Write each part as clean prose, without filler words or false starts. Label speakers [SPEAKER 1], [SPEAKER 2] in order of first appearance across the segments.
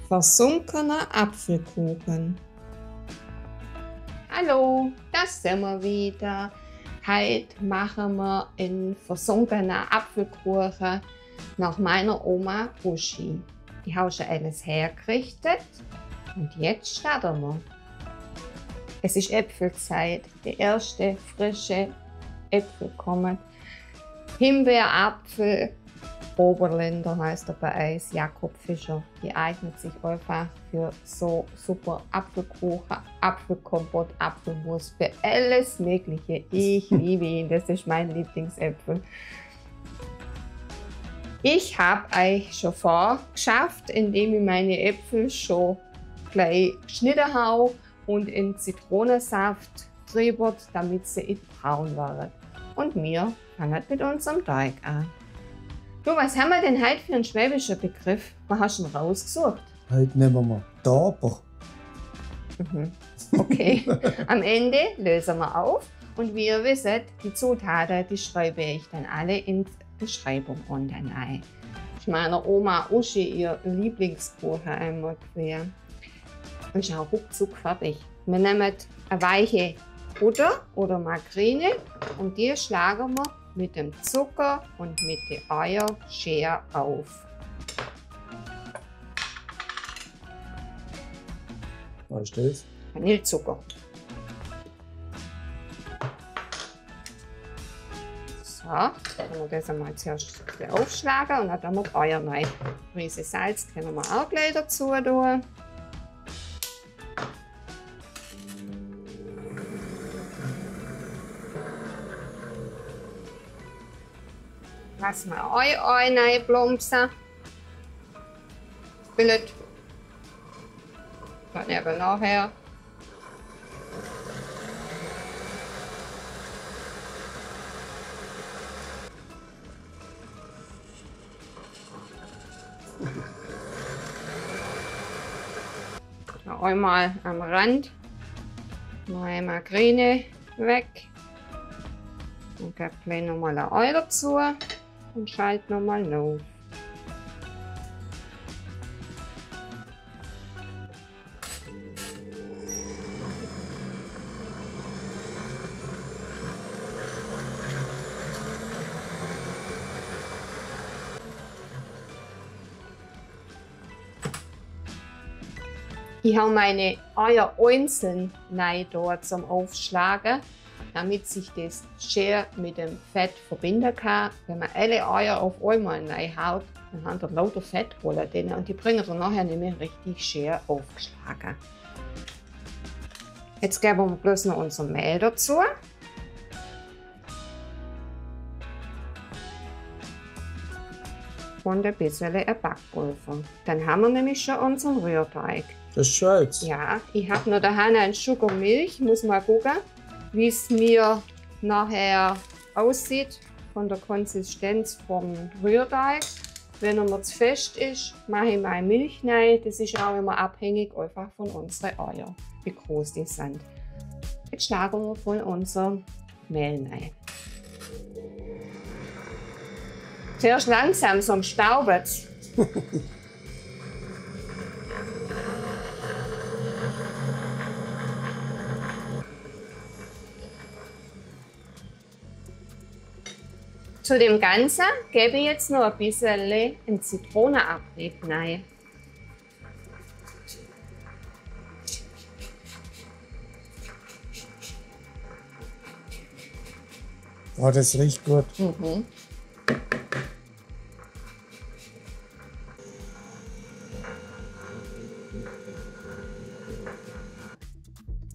[SPEAKER 1] Versunkener Apfelkuchen. Hallo, das sind wir wieder. Heute machen wir einen versunkenen Apfelkuchen nach meiner Oma Uschi. Ich habe schon alles hergerichtet und jetzt starten wir. Es ist Äpfelzeit. Die erste frische Äpfel kommen. Himbeerapfel, Oberländer heißt er bei uns, Jakob Fischer. Die eignet sich einfach für so super Apfelkuchen, Apfelkompott, Apfelmus, für alles Mögliche. Ich liebe ihn, das ist mein Lieblingsäpfel. Ich habe euch schon vorgeschafft, indem ich meine Äpfel schon gleich geschnitten habe und in Zitronensaft drüber, damit sie braun werden. Und wir fangen mit unserem Teig an. Du, was haben wir denn heute für einen schwäbischen Begriff? Was hast du denn rausgesucht?
[SPEAKER 2] Heute nehmen wir Taber.
[SPEAKER 1] Okay, am Ende lösen wir auf und wie ihr wisst, die Zutaten, die schreibe ich dann alle in die Beschreibung unten ein. Das ist meiner Oma Uschi ihr Lieblingskuchen einmal gewesen. Und ist auch ruckzuck fertig. Wir nehmen eine weiche Butter oder Margarine und die schlagen wir mit dem Zucker und mit den Eier schön auf.
[SPEAKER 2] Was ist das?
[SPEAKER 1] Vanillezucker. So, dann können wir das einmal zuerst aufschlagen und dann tun wir die Eier rein. Prise Salz können wir auch gleich dazu tun. Lassen wir Ei reinplumpsen. Billet. Dann eben nachher. Noch einmal am Rand. Neue Margarine weg. Und gebe gleich nochmal ein Ei dazu. Und schalte nochmal auf. Ich habe meine Eier einzeln rein dort zum Aufschlagen, damit sich das schön mit dem Fett verbinden kann. Wenn man alle Eier auf einmal reinhaut, dann haben wir lauter Fettrollen drin und die bringen dann nachher nicht mehr richtig schön aufgeschlagen. Jetzt geben wir bloß noch unser Mehl dazu. Und ein bisschen Backpulver. Dann haben wir nämlich schon unseren Rührteig.
[SPEAKER 2] Das ist Schweiz.
[SPEAKER 1] Ja, ich habe noch daheim ein Stück Milch, muss mal gucken, wie es mir nachher aussieht von der Konsistenz vom Rührteig. Wenn er mir zu fest ist, mache ich meine Milch rein. Das ist auch immer abhängig einfach von unseren Eiern, wie groß die sind. Jetzt schlagen wir von unserem Mehl rein. Zuerst langsam, sonst staubt es. Zu dem Ganzen gebe ich jetzt noch ein bisschen einen Zitronenabrieb rein.
[SPEAKER 2] Oh, das riecht gut.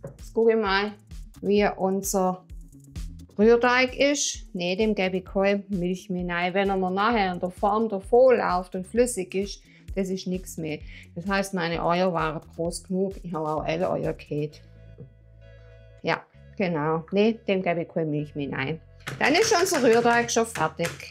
[SPEAKER 2] Jetzt gucke ich mal, wie unser Rührteig ist. Ne, dem gebe ich keine Milch mehr rein. Wenn er mir nachher in der Form davon läuft und flüssig ist, das ist nichts mehr. Das heißt, meine Eier waren groß genug. Ich habe auch alle Eier gehabt. Ja, genau. Ne, dem gebe ich keine Milch mehr rein. Dann ist unser Rührteig schon fertig.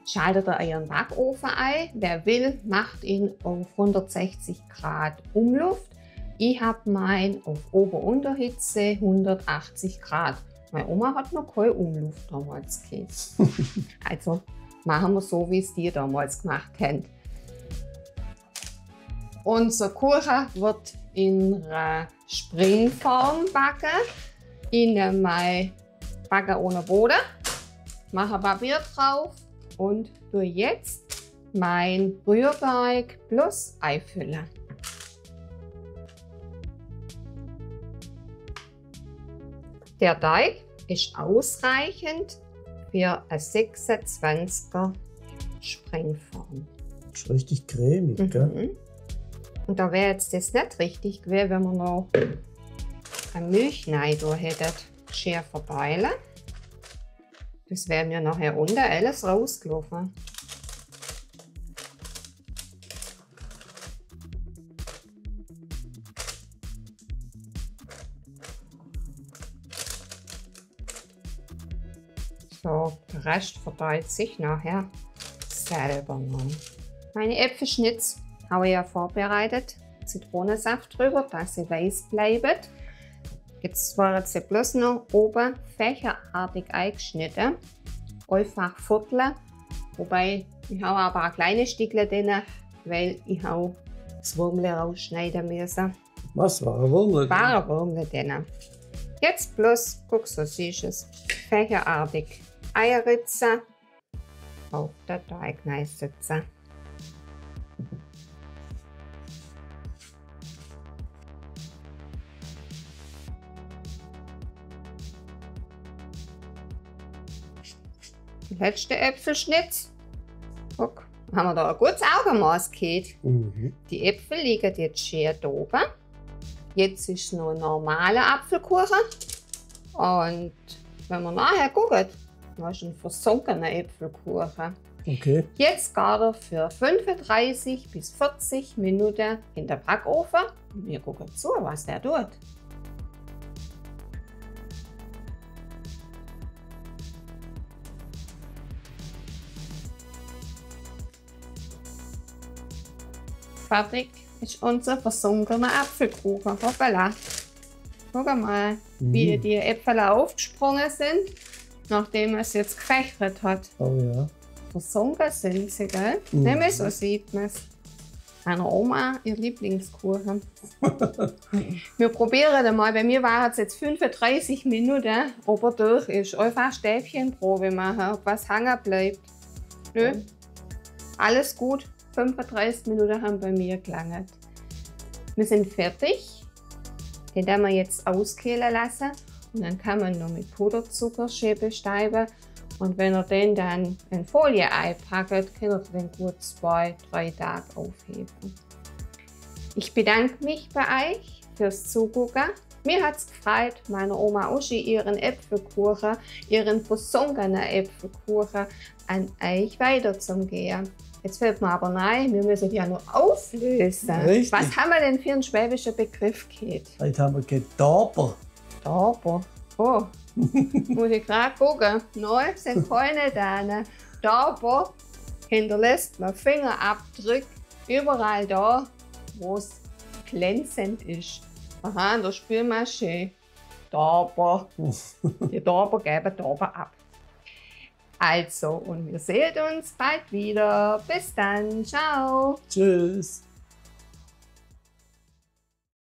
[SPEAKER 2] Schaltet ihr euren Backofen ein. Wer will, macht ihn auf 160 Grad Umluft. Ich habe meinen auf Ober-Unterhitze 180 Grad. Meine Oma hat noch keine Umluft damals gehabt. Also machen wir so, wie es die damals gemacht haben.
[SPEAKER 1] Unser Kuchen wird in einer Springform backen. Ich nehme mein Backen ohne Boden, mache Papier drauf und tue jetzt mein Rührteig plus Ei füllen. Der Teig ist ausreichend für eine 26er Springform.
[SPEAKER 3] Das ist richtig cremig, gell?
[SPEAKER 1] Und da wäre jetzt das nicht richtig gewesen, wenn wir noch eine Milch rein da hätten. Schön verteilen. Das wäre mir nachher unten alles rausgelaufen. So, der Rest verteilt sich nachher selber noch. Meine Äpfelschnitz habe ich ja vorbereitet. Zitronensaft drüber, dass sie weiß bleiben. Jetzt waren sie bloß noch oben fächerartig eingeschnitten. Einfach vierteln. Wobei ich habe aber auch kleine Stückchen drin, weil ich auch das Würmle rausschneiden müssen.
[SPEAKER 3] Was war ein Würmle?
[SPEAKER 1] War ein Würmle drin. Jetzt bloß, guck, so siehst du es, fächerartig Eierritze auf der Teig sitzen. Der letzte Äpfelschnitz. Guck, haben wir da ein gutes Augenmaß gehabt. Die Äpfel liegen jetzt schön da oben. Jetzt ist noch ein normaler Apfelkuchen. Und wenn wir nachher gucken, dann ist ein versunkener Äpfelkuchen.
[SPEAKER 3] Okay.
[SPEAKER 1] Jetzt geht er für 35 bis 40 Minuten in den Backofen. Und wir gucken zu, was der tut. Fertig ist unser versunkener Apfelkuchen. Hoppala. Guck mal, wie die Äpfel aufgesprungen sind, nachdem es jetzt gefächert hat.
[SPEAKER 3] Oh ja.
[SPEAKER 1] Versunken sind sie, gell? Nicht mehr so sieht man es. Meiner Oma, ihr Lieblingskuchen. Wir probieren den mal. Bei mir waren es jetzt 35 Minuten, ob er durch ist. Einfach Stäbchenprobe machen, ob was hängen bleibt. Nö, alles gut. 35 Minuten haben bei mir gelangt. Wir sind fertig. Den werden wir jetzt auskühlen lassen. Und dann kann man noch mit Puderzucker schön bestäuben. Und wenn ihr den dann in Folie einpackt, könnt ihr den gut 2-3 Tage aufheben. Ich bedanke mich bei euch fürs Zugucken. Mir hat es gefreut, meiner Oma Uschi ihren Äpfelkuchen, ihren versunkenen Äpfelkuchen an euch weiterzugeben. Jetzt fällt mir aber rein, wir müssen ja noch auflösen.
[SPEAKER 3] Richtig.
[SPEAKER 1] Was haben wir denn für einen schwäbischen Begriff gehabt?
[SPEAKER 3] Heute haben wir Getaber.
[SPEAKER 1] Taber. Oh, muss ich gerade gucken. Nein, sind keine da. Taber hinterlässt man Fingerabdruck überall da, wo es glänzend ist. Aha, in der Spülmaschine. Taber. Die Taber geben Taber ab. Also, und wir sehen uns bald wieder. Bis dann. Ciao.
[SPEAKER 3] Tschüss.